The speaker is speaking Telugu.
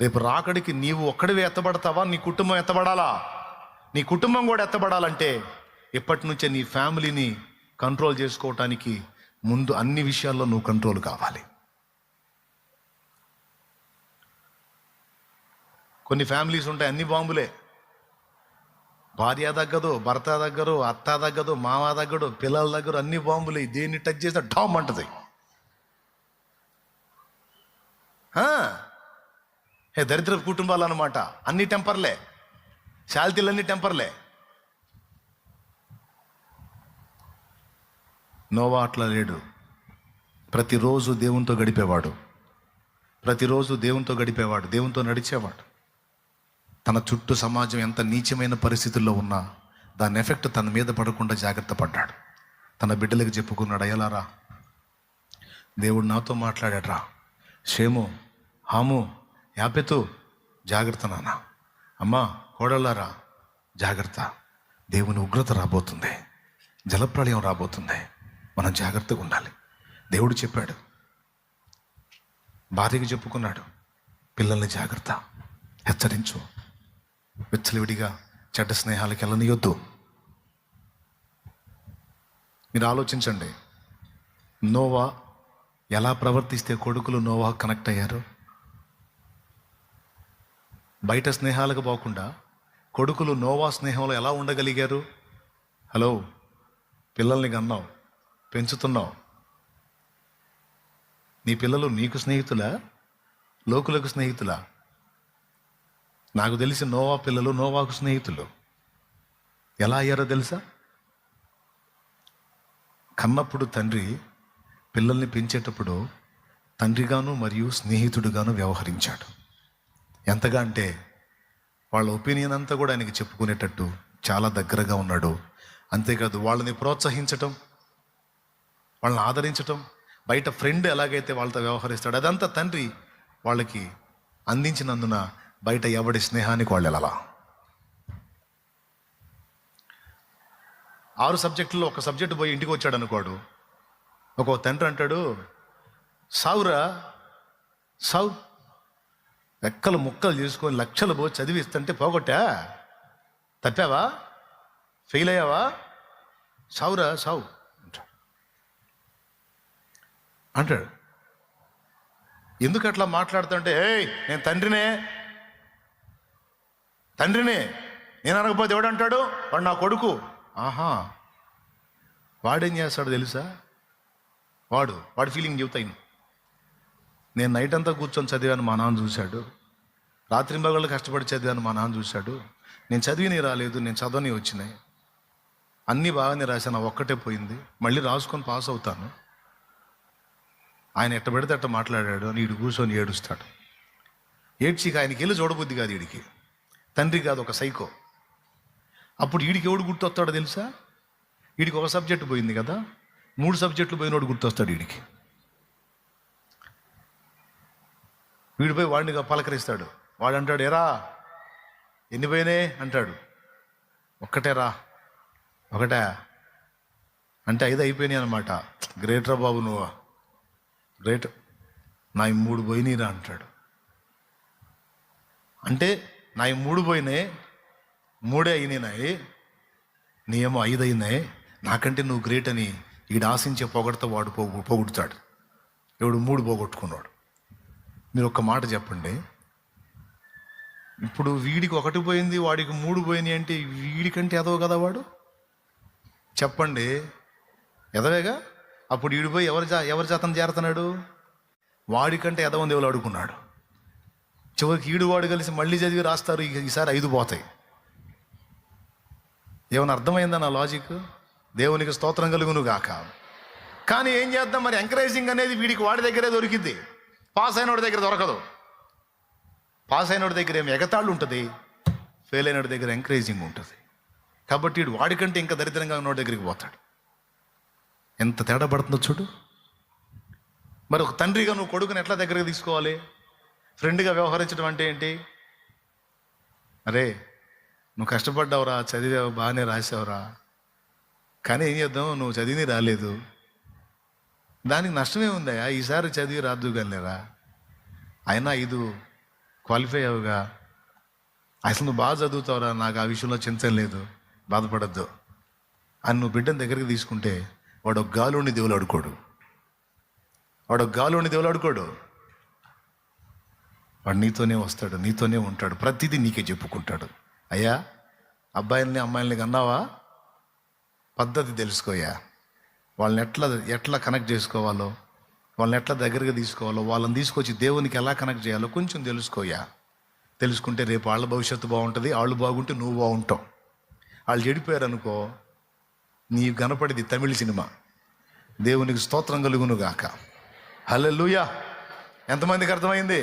రేపు రాకడికి నీవు ఒక్కడివే ఎత్తబడతావా, నీ కుటుంబం ఎత్తబడాలా? నీ కుటుంబం కూడా ఎత్తబడాలంటే ఇప్పటి నుంచే నీ ఫ్యామిలీని కంట్రోల్ చేసుకోవటానికి ముందు అన్ని విషయాల్లో నువ్వు కంట్రోల్ కావాలి. కొన్ని ఫ్యామిలీస్ ఉంటాయి, అన్ని బాంబులే. భార్య తగ్గదు, భర్త దగ్గరు, అత్త తగ్గదు, మామ తగ్గడు, పిల్లల దగ్గర అన్ని బాంబులే. దేన్ని టచ్ చేస్తే డామ్ అంటది. దరిద్ర కుటుంబాలు అన్నమాట. అన్ని టెంపర్లే, శాల్తీలన్నీ టెంపర్లే. నోవా అట్లా లేడు. ప్రతిరోజు దేవునితో గడిపేవాడు, దేవునితో నడిచేవాడు. తన చుట్టూ సమాజం ఎంత నీచమైన పరిస్థితుల్లో ఉన్నా దాని ఎఫెక్ట్ తన మీద పడకుండా జాగ్రత్త పడ్డాడు. తన బిడ్డలకు చెప్పుకున్నాడు, అయ్యలారా దేవుడు నాతో మాట్లాడాడ్రా, షేము, హాము, యాపెతు జాగ్రత్త, నాన్న, అమ్మా, కోడళ్ళారా జాగ్రత్త, దేవుని ఉగ్రత రాబోతుంది, జలప్రళయం రాబోతుంది, మనం జాగ్రత్తగా ఉండాలి. దేవుడు చెప్పాడు. భార్యకి చెప్పుకున్నాడు, పిల్లల్ని జాగ్రత్త, హెచ్చరించు, విచ్చలవిడిగా చెడ్డ స్నేహాలకు వెళ్ళనియొద్దు. మీరు ఆలోచించండి, నోవా ఎలా ప్రవర్తిస్తే కొడుకులు నోవా కనెక్ట్ అయ్యారు. బయట స్నేహాలకు పోకుండా కొడుకులు నోవా స్నేహంలో ఎలా ఉండగలిగారు? హలో, పిల్లల్ని కన్నావు, పెంచుతున్నావు. నీ పిల్లలు నీకు స్నేహితులా, లోకులకు స్నేహితులా? నాకు తెలిసి నోవా పిల్లలు నోవాకు స్నేహితులు. ఎలా అయ్యారో తెలుసా? కన్నప్పుడు తండ్రి పిల్లల్ని పెంచేటప్పుడు తండ్రిగాను మరియు స్నేహితుడిగాను వ్యవహరించాడు. ఎంతగా అంటే వాళ్ళ ఒపీనియన్ అంతా కూడా ఆయనకి చెప్పుకునేటట్టు చాలా దగ్గరగా ఉన్నాడు. అంతేకాదు వాళ్ళని ప్రోత్సహించటం, వాళ్ళని ఆదరించటం, బయట ఫ్రెండ్ ఎలాగైతే వాళ్ళతో వ్యవహరిస్తాడు అదంతా తండ్రి వాళ్ళకి అందించినందున బయట ఎవడి స్నేహానికి వాళ్ళు వెళ్ళాలా. 6 సబ్జెక్టుల్లో ఒక సబ్జెక్టు పోయి ఇంటికి వచ్చాడు అనుకోడు, ఒక తండ్రి అంటాడు, సావురా సావు, రెక్కలు ముక్కలు చేసుకొని లక్షలు పోయి చదివిస్తుంటే పోగొట్టా, తప్పావా, ఫెయిల్ అయ్యావా, సావురా సావు అంటాడు. ఎందుకు అట్లా మాట్లాడుతుంటే, ఏయ్ నేను తండ్రినే నేను అనకపోతే ఎవడంటాడు, వాడు నా కొడుకు. ఆహా, వాడేం చేస్తాడు తెలుసా? వాడు ఫీలింగ్ చెబుతాయి. నేను నైట్ అంతా కూర్చొని చదివాను, మా నాన్న చూశాడు. రాత్రింబగళ్ళు కష్టపడి చదివాను, మా నాన్న చూశాడు. నేను చదివిని రాలేదు, నేను చదవని వచ్చినాయి. అన్నీ బాగానే రాశాను, ఒక్కటే పోయింది, మళ్ళీ రాసుకొని పాస్ అవుతాను. ఆయన ఎట్ట పెడితే అట్ట మాట్లాడాడు అని వీడు కూర్చొని ఏడుస్తాడు. ఏడ్చికి ఆయనకి వెళ్ళి చూడబుద్ధి కాదు వీడికి. తండ్రి కాదు, ఒక సైకో. అప్పుడు వీడికి ఎవడు గుర్తొస్తాడో తెలుసా? వీడికి ఒక సబ్జెక్టు పోయింది కదా, 3 సబ్జెక్టులు పోయినోడు గుర్తొస్తాడు వీడికి. వీడిపోయి వాడిని పలకరిస్తాడు. వాడు అంటాడు, ఎరా ఎన్ని పోయినాయి అంటాడు. ఒక్కటేరా, ఒకటే అంటే 5 అయిపోయినాయి అనమాట. గ్రేట్ రా బాబు, నువ్వు గ్రేట్, నా 3 పోయినాయిరా అంటాడు. అంటే నా 3 పోయినాయి, 3 అయినాయి, నీ ఏమో 5 అయినాయి, నాకంటే నువ్వు గ్రేట్ అని వీడు ఆశించే పొగడతా వాడు పోగొడతాడు. ఎవడు 3 పోగొట్టుకున్నాడు. మీరు ఒక్క మాట చెప్పండి, ఇప్పుడు వీడికి 1 పోయింది, వాడికి 3 పోయినాయి అంటే వీడికంటే ఎదవ కదా వాడు? చెప్పండి, ఎదవేగా. అప్పుడు వీడిపోయి ఎవరి జాతం చేరుతున్నాడు? వాడికంటే ఎదవం దేవులు అడుగుకున్నాడు. చివరికి వాడు కలిసి మళ్ళీ చదివి రాస్తారు, ఈసారి 5 పోతాయి. ఏమైనా అర్థమైందా నా లాజిక్? దేవునికి స్తోత్రం కలుగును గాక. కానీ ఏం చేద్దాం మరి, ఎంకరేజింగ్ అనేది వీడికి వాడి దగ్గరే దొరికింది, పాస్ అయినోడి దగ్గర దొరకదు. పాస్ అయినోడి దగ్గర ఏమి ఎగతాళ్ళు ఉంటుంది, ఫెయిల్ అయినోడి దగ్గర ఎంకరేజింగ్ ఉంటుంది. కాబట్టి వీడు వాడికంటే ఇంకా దరిద్రంగా ఉన్నోడి దగ్గరికి పోతాడు. ఎంత తేడా పడుతుందో చూడు. మరి ఒక తండ్రిగా నువ్వు కొడుకుని ఎట్లా దగ్గరకు తీసుకోవాలి? ఫ్రెండ్గా వ్యవహరించడం అంటే ఏంటి? అరే నువ్వు కష్టపడ్డావురా, చదివావు, బాగానే రాసావురా, కానీ ఏం చేద్దాం, నువ్వు చదివి రాలేదు, దానికి నష్టమే ఉందా? ఈసారి చదివి రాదు కానీ అయినా 5 క్వాలిఫై అవ్వగా, అసలు నువ్వు బాగా చదువుతావురా, నాకు ఆ విషయంలో చింత లేదు, బాధపడద్దు అని నువ్వు బిడ్డను దగ్గరికి తీసుకుంటే వాడు ఒక గాలుని దేవులు ఆడుకోడు, వాడు నీతోనే వస్తాడు, నీతోనే ఉంటాడు, ప్రతిదీ నీకే చెప్పుకుంటాడు. అయ్యా అబ్బాయిల్ని అమ్మాయిల్ని కన్నావా, పద్ధతి తెలుసుకోయా, వాళ్ళని ఎట్లా కనెక్ట్ చేసుకోవాలో, వాళ్ళని ఎట్లా దగ్గరగా తీసుకోవాలో, వాళ్ళని తీసుకొచ్చి దేవునికి ఎలా కనెక్ట్ చేయాలో కొంచెం తెలుసుకోయా. తెలుసుకుంటే రేపు వాళ్ళ భవిష్యత్తు బాగుంటుంది, వాళ్ళు బాగుంటే నువ్వు బాగుంటావు. వాళ్ళు చెడిపోయారు అనుకో, నీ కనపడేది తమిళ సినిమా. దేవునికి స్తోత్రం కలుగును గాక. హల్లెలూయా. ఎంతమందికి అర్థమైంది?